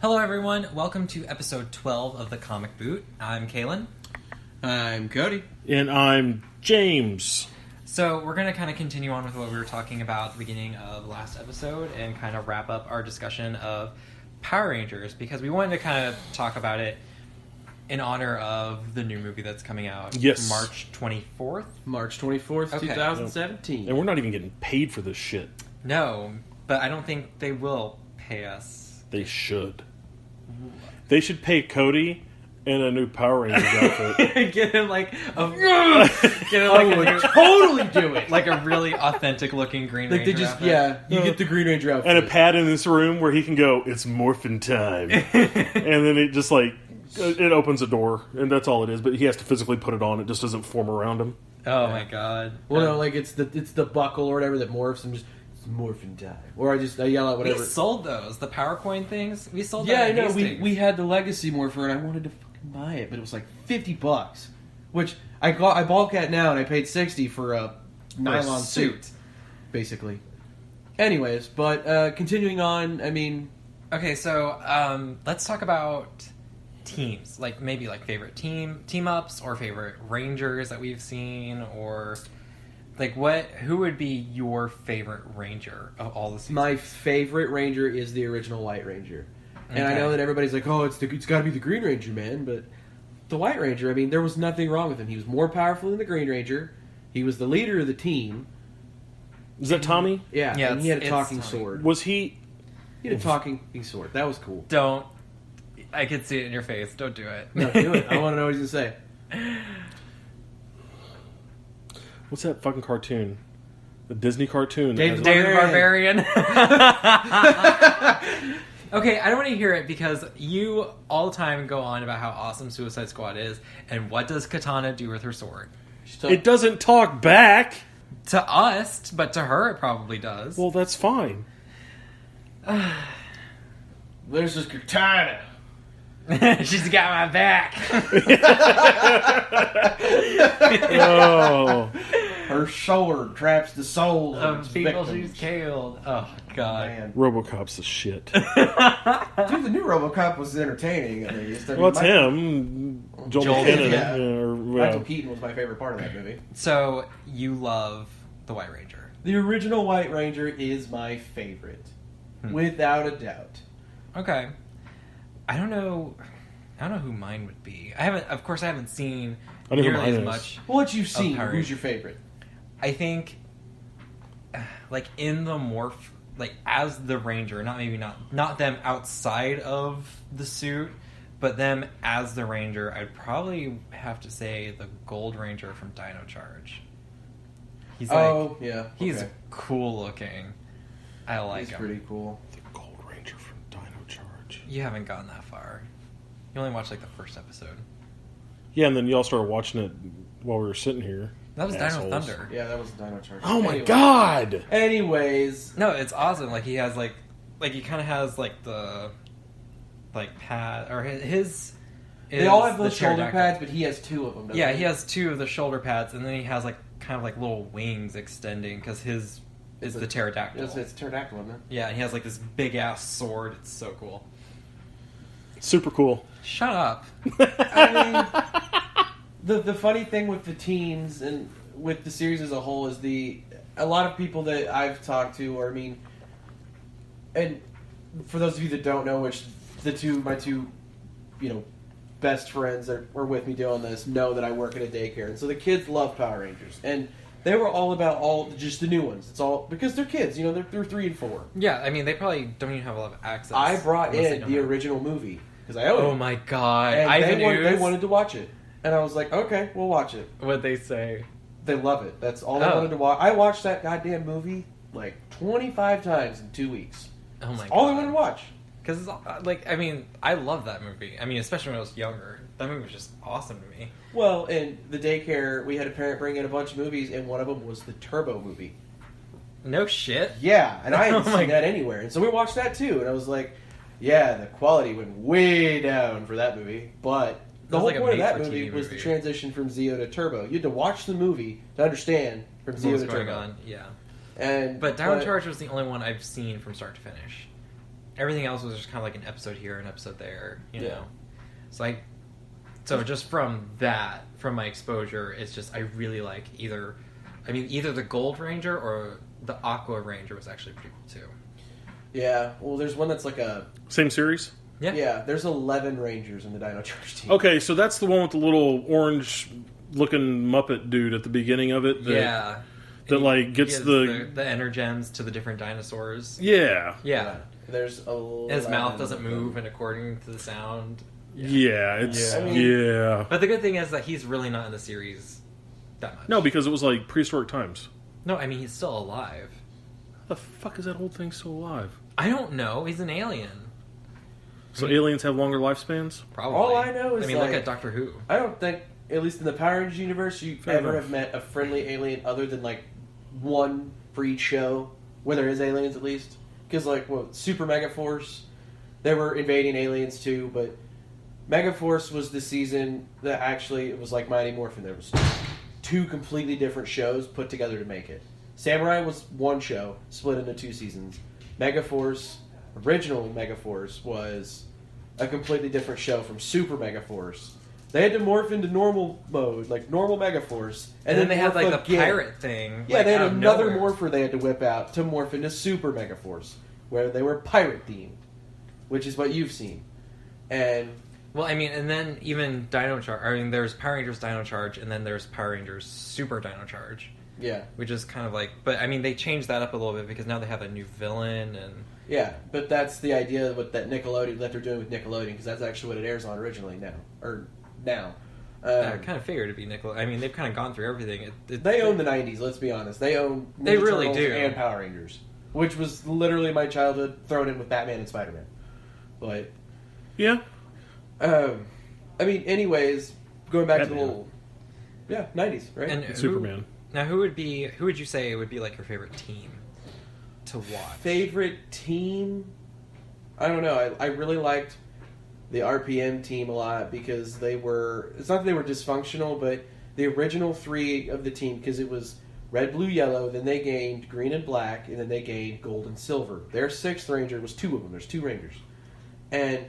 Hello, everyone. Welcome to episode 12 of The Comic Boot. I'm Kalen. I'm Cody. And I'm James. So we're going to kind of continue on with what we were talking about at the beginning of last episode and kind of wrap up our discussion of Power Rangers because we wanted to kind of talk about it in honor of the new movie that's coming out March 24th. March 24th, Okay. 2017. And we're not even getting paid for this shit. No, but I don't think they will pay us. They should. They should pay Cody and a new Power Rangers outfit. Get him like a, I would totally do it. like a really authentic looking Green Like Ranger they just, outfit. yeah, you get the Green Ranger outfit. And a pad in this room where he can go, it's morphin' time. And then it just like, it opens a door. And that's all it is. But he has to physically put it on. It just doesn't form around him. Oh my god. Well, no, like it's the buckle or whatever that morphs and just, it's morphin' time. Or I yell out whatever. We sold those, the PowerCoin things. We sold Yeah, that I at know. Hastings. We had the Legacy Morpher and I wanted to fucking buy it, but it was like $50. Which I bulk at now and I paid $60 for a nylon suit. Basically. Anyways, but continuing on, I mean... Okay, so let's talk about teams. Like, maybe like favorite team-ups or favorite Rangers that we've seen or... Like, who would be your favorite Ranger of all the seasons? My favorite Ranger is the original White Ranger. And I Okay. know that everybody's like, oh, it's got to be the Green Ranger, man. But the White Ranger, I mean, there was nothing wrong with him. He was more powerful than the Green Ranger. He was the leader of the team. Is that Tommy? Yeah, Yeah, and he had a it's talking Tommy. sword. Was he... He had a talking sword. That was cool. Don't... I could see it in your face. Don't do it. No, do it. I want to know what he's going to say. What's that fucking cartoon? The Disney cartoon? David that has- David Barbarian. Okay, I don't want to hear it because you all the time go on about how awesome Suicide Squad is, and what does Katana do with her sword? It doesn't talk back. To us, but to her it probably does. Well, that's fine. There's this katana. She's got my back. Oh. Her sword traps the souls of its People victims. she's killed. Oh, God. Man. RoboCop's the shit. Dude, the new RoboCop was entertaining, at least. I mean, Well, it's him. Joel Joel, McKinnon. yeah. Michael Well, Keaton was my favorite part of that movie. So, you love the White Ranger. The original White Ranger is my favorite. Without a doubt. Okay. I don't know who mine would be. I haven't seen I know who nearly mine as is. much. Well, what you've seen, Power who's Ranger. your favorite? I think, like in the morph, like as the Ranger, not them outside of the suit, but them as the Ranger. I'd probably have to say the Gold Ranger from Dino Charge. He's yeah. he's okay. cool looking. I like He's him. pretty cool. the Gold Ranger from Dino Charge. You haven't gotten that far. You only watched like the first episode. Yeah, and then y'all started watching it while we were sitting here. That was Assholes. Dino Thunder. Yeah, that was Dino Charge. Oh my Anyway. god! Anyways, No, it's awesome. Like he has like he kind of has like the pad or his. they all have the those shoulder pterodactyl. pads, but he has two of them. doesn't Yeah, he? he has two of the shoulder pads, and then he has like kind of like little wings extending because his is the pterodactyl. It's pterodactyl, isn't it? Yeah, and he has like this big ass sword. It's so cool. Super cool. Shut up. I mean, the funny thing with the teams and with the series as a whole is a lot of people that I've talked to, or I mean, and for those of you that don't know, which my two, best friends that were with me doing this know that I work at a daycare, and so the kids love Power Rangers, and they were all about just the new ones. It's all because they're kids, they're 3 and 4. Yeah, I mean they probably don't even have a lot of access. I brought unless they in don't the have- original movie because I own it. Oh my god! And Ivan they Ooze? wanted to watch it. And I was like, okay, we'll watch it. What'd they say? They love it. That's all they Oh. wanted to watch. I watched that goddamn movie like 25 times in 2 weeks. Oh my That's god! all I wanted to watch. Because, I love that movie. I mean, especially when I was younger. That movie was just awesome to me. Well, in the daycare, we had a parent bring in a bunch of movies, and one of them was the Turbo movie. No shit. Yeah, and I hadn't Oh my seen that anywhere. And so we watched that too, and I was like, yeah, the quality went way down for that movie. But the was whole like a point of that made-for-TV movie was the movie. transition from Zeo to Turbo. You had to watch the movie to understand from What Zeo was to going Turbo. on? Yeah. And But Dino Charge was the only one I've seen from start to finish. everything else was just kind of like an episode here, an episode there, you Yeah. know. So just from my exposure, it's just I really like either the Gold Ranger or the Aqua Ranger was actually pretty cool too. Yeah. Well, there's one that's like a Same series? yeah. There's 11 Rangers in the Dino Charge team. Okay, so that's the one with the little orange-looking Muppet dude at the beginning of it. Yeah. That, like, gets Gives the... the Energems to the different dinosaurs. Yeah. Yeah. There's His mouth doesn't move, and according to the sound. Yeah, it's... Yeah. I mean- yeah. But the good thing is that he's really not in the series that much. No, because it was, like, prehistoric times. No, I mean, he's still alive. How the fuck is that old thing still alive? I don't know. He's an alien. So aliens have longer lifespans? Probably. All I know is, I mean, like, look at Doctor Who. I don't think, at least in the Power Rangers universe, you Fair ever enough. have met a friendly alien other than like one for each show where there is aliens at least. Because like Super Megaforce, they were invading aliens too, but Megaforce was the season that actually it was like Mighty Morphin. There was two completely different shows put together to make it. Samurai was one show split into 2 seasons. Megaforce, original Megaforce, was a completely different show from Super Megaforce. They had to morph into normal mode, like normal Megaforce, And then they had morph like the again. pirate thing. Yeah, like, they had out of another nowhere. morpher they had to whip out to morph into Super Megaforce, where they were pirate themed, which is what you've seen. And Well, I mean, and then even Dino Charge. I mean, there's Power Rangers Dino Charge, and then there's Power Rangers Super Dino Charge, yeah, which is kind of like. But I mean, they changed that up a little bit because now they have a new villain, and yeah, but that's the idea with that Nickelodeon that they're doing with Nickelodeon because that's actually what it airs on originally now. I kind of figured it'd be Nickelodeon. I mean, they've kind of gone through everything. They own the '90s. Let's be honest. They own Ninja They really Turtles do. and Power Rangers, which was literally my childhood thrown in with Batman and Spider-Man. But Yeah. I mean, anyways, going back to the Batman. whole '90s, right? and who- Superman. Now, who would you say would be like your favorite team to watch? Favorite team? I don't know. I really liked the RPM team a lot because they were. It's not that they were dysfunctional, but the original 3 of the team, because it was red, blue, yellow. Then they gained green and black, and then they gained gold and silver. Their 6th Ranger was 2 of them. There's 2 Rangers, and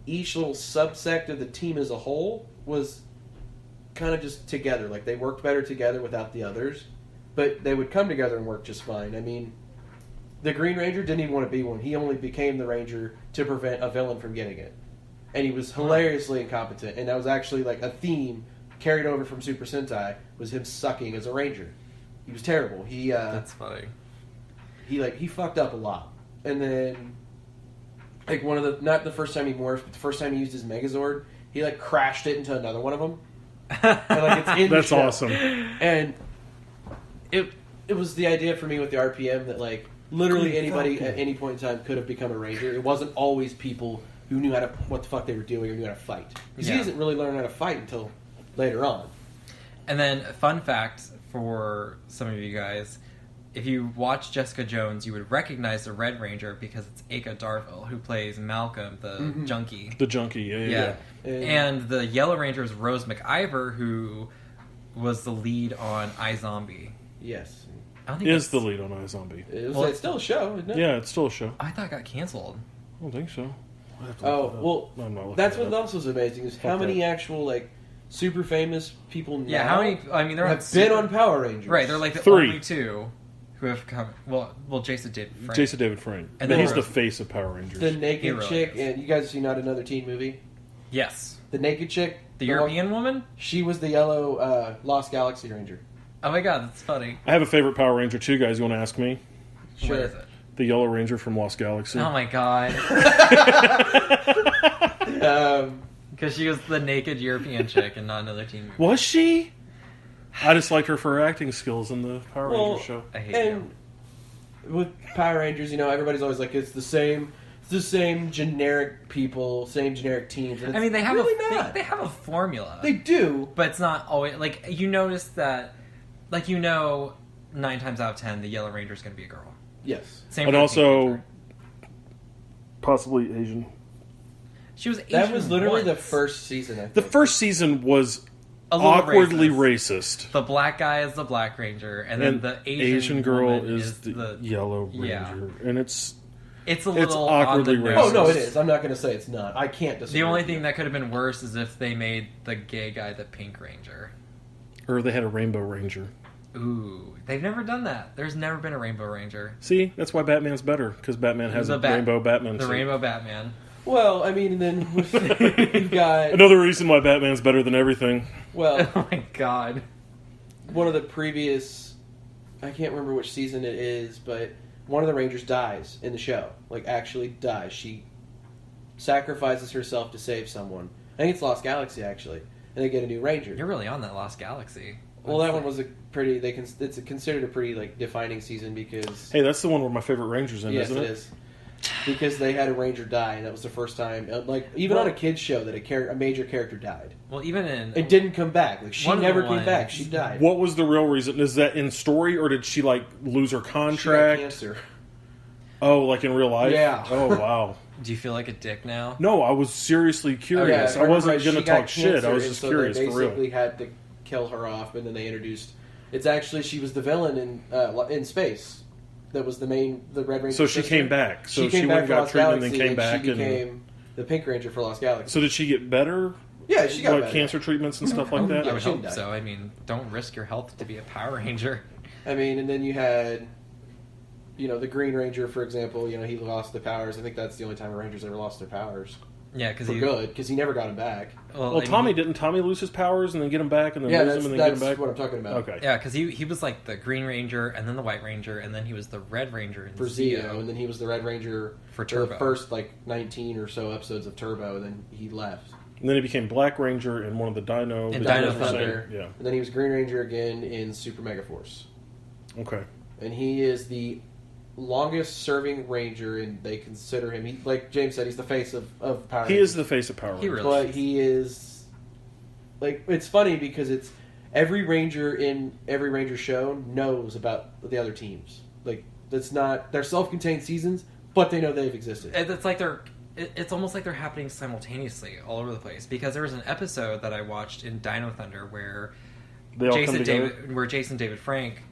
each little subsect of the team as a whole was kind of just together. Like they worked better together without the others, but they would come together and work just fine. I mean, the Green Ranger didn't even want to be one. He only became the Ranger to prevent a villain from getting it. And he was hilariously incompetent. And that was actually like a theme carried over from Super Sentai, was him sucking as a Ranger. He was terrible. That's funny. He fucked up a lot. And then like not the first time he morphed, but the first time he used his Megazord, he like crashed it into another one of them. And like it's in the That's show. awesome. And it was the idea for me with the RPM that like literally Green anybody Falcon. at any point in time could have become a Ranger. It wasn't always people who knew what the fuck they were doing or knew how to fight. Because he Yeah. doesn't really learn how to fight until later on. And then, fun fact for some of you guys: if you watch Jessica Jones, you would recognize the Red Ranger because it's Aka Darville who plays Malcolm, the junkie. The junkie, yeah. And the Yellow Ranger is Rose McIver, who was the lead on iZombie. Yes. I don't think Is the that's- lead on iZombie. It's still a show, isn't it? Yeah, it's still a show. I thought it got canceled. I don't think so. I'd have to Oh, look it up. well, I'm not looking that's it what up. else was amazing is how Fuck many that. actual like super famous people now Yeah, how many? I mean, they're have on been super- on Power Rangers. Right, they're like the 3. only 2 who have come. Well, Jason did. Frank. Jason David Frank. And But then he's the Rose. face of Power Rangers. the He naked really chick, is. and you guys have seen Not Another Teen movie? Yes, The naked chick, the one- European woman. she was the yellow Lost Galaxy Ranger. Oh my god, that's funny. I have a favorite Power Ranger too, guys. You want to ask me? What is it? The Yellow Ranger from Lost Galaxy. Oh my god. Um, Because she was the naked European chick and not another teen movie. Was she? I just liked her for her acting skills in the Power well, Rangers show. I hate and with Power Rangers, everybody's always like, it's the same generic people, same generic teams. And I mean, they have really not. they have a formula, They do. but it's not always like you notice that, like 9 times out of 10, the Yellow Ranger is going to be a girl. Yes. Same. And for the also, Teen Ranger. possibly Asian. She was Asian That was literally the once. first season. I think. The first season was A little awkwardly racist. The black guy is the Black Ranger, and then And the Asian girl woman is the Yellow Ranger. Yeah. And it's... It's a little awkwardly on the racist. nose. Oh no, it is. I'm not going to say it's not. I can't disagree. The only with you. thing that could have been worse is if they made the gay guy the Pink Ranger. Or they had a Rainbow Ranger. Ooh, they've never done that. There's never been a Rainbow Ranger. See, that's why Batman's better, because Batman has a Rainbow Batman The suit. Rainbow Batman. Well, I mean, and then you've got Another reason why Batman's better than everything. well, Oh my god. one of the previous, I can't remember which season it is, but one of the Rangers dies in the show. Like, actually dies. She sacrifices herself to save someone. I think it's Lost Galaxy, actually. And they get a new Ranger. You're really on that Lost Galaxy. Well, that one was a pretty, it's considered a pretty, like, defining season because... Hey, that's the one where my favorite Ranger's in, yes, isn't it is. Because they had a Ranger die, and that was the first time, like, even on a kid's show, that a major character died. Well, even in... It didn't come back. Like, she One of the never came ones- back. She died. What was the real reason? Is that in story, or did she, like, lose her She got contract? cancer. Oh, like in real life? Yeah. Oh, wow. Do you feel like a dick now? No, I was seriously curious. if I wasn't remember going right, to she got talk shit. I cancer, was and just so curious, they for real. basically had to kill her off, and then they introduced... It's actually, she was the villain in Space. That was the Red Ranger. So she sister. came back. So she came went and back for got Lost treatment Galaxy, and then came and back. she And became the Pink Ranger for Lost Galaxy. so did she get better? Yeah, she got Like better. cancer treatments and stuff like that? I would she hope didn't die. so. I mean, don't risk your health to be a Power Ranger. I mean, and then you had, the Green Ranger, for example. He lost the powers. I think that's the only time a Ranger's ever lost their powers Yeah, because for good, because he never got them back. Well, didn't Tommy lose his powers and then get him back and then Yeah, lose that's, him and then get him that's back? what I'm talking about. Okay. Yeah, because he was like the Green Ranger and then the White Ranger and then he was the Red Ranger in For Zeo, and then he was the Red Ranger For the Turbo. first 19 or so episodes of Turbo, and then he left. And then he became Black Ranger in one of the Dino... In the Dino Dino Thunder. Yeah. And then he was Green Ranger again in Super Mega Force. Okay. And he is the longest serving Ranger, and they consider him, like James said, he's the face of Power He Rangers. is the face of Power He Rangers. really- But he is, it's funny because it's every Ranger in every Ranger show knows about the other teams. Like, that's not, they're self-contained seasons, but they know they've existed. It's like it's almost like they're happening simultaneously all over the place. Because there was an episode that I watched in Dino Thunder where They all come together. Jason David Frank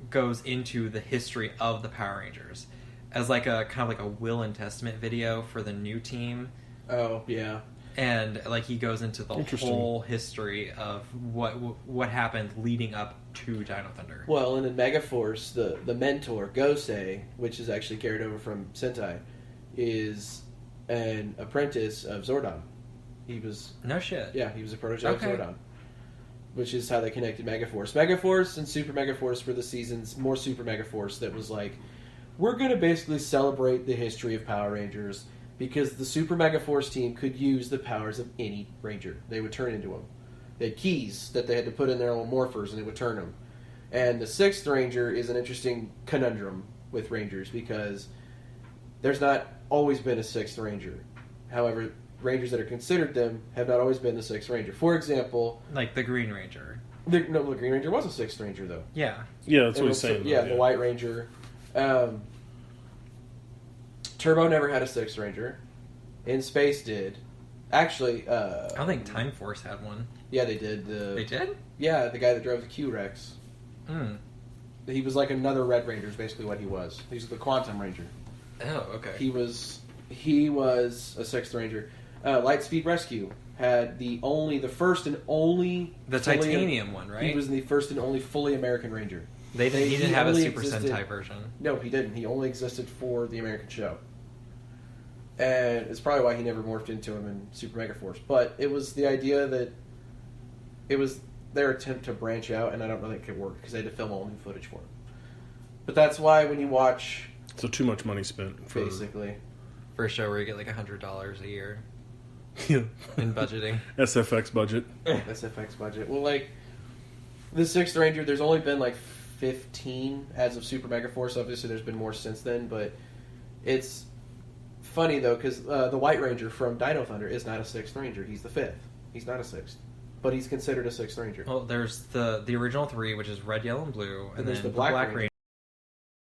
goes into the history of the Power Rangers as like a kind of like a will and testament video for the new team. Oh, yeah. And like he goes into the Interesting. whole history of what happened leading up to Dino Thunder. Well, and in Megaforce, the mentor, Gosei, which is actually carried over from Sentai, is an apprentice of Zordon. He was, No shit. yeah, he was a protege Okay. of Zordon. Which is how they connected Megaforce. Megaforce and Super Megaforce were the seasons, more Super Megaforce, that was like, we're going to basically celebrate the history of Power Rangers because the Super Megaforce team could use the powers of any Ranger. They would turn into them. They had keys that they had to put in their own morphers and it would turn them. And the Sixth Ranger is an interesting conundrum with Rangers because there's not always been a Sixth Ranger. However, Rangers that are considered them have not always been the Sixth Ranger. For example, Like the Green Ranger. the Green Ranger was a Sixth Ranger, though. Yeah. Yeah, that's And what he's also- saying. Yeah, though, the White Ranger. Turbo never had a Sixth Ranger. In Space did. Actually, I don't think Time Force had one. yeah, they did. They did? Yeah, the guy that drove the Q-Rex. Hmm. He was like another Red Ranger, is basically what he was. He's the Quantum Ranger. Oh, okay. He was a Sixth Ranger. Lightspeed Rescue had the first and only The fully- Titanium one, right? He was the first and only fully American Ranger. He didn't have a only Super existed- Sentai version. No, he didn't. He only existed for the American show. And it's probably why he never morphed into him in Super Mega Force. But it was the idea that it was their attempt to branch out, and I don't know that it could work because they had to film all new footage for him. But that's why when you watch, So too much money spent for basically, For a show where you get like $100 a year yeah. in budgeting. SFX budget. SFX budget. Well, like, the Sixth Ranger, there's only been like 15 as of Super Mega Force. Obviously, there's been more since then, but it's funny though because the White Ranger from Dino Thunder is not a Sixth Ranger. He's the fifth. He's not a sixth, but he's considered a Sixth Ranger. Well, there's the original three, which is red, yellow, and blue, and And there's then the Black Black Ranger. Ranger.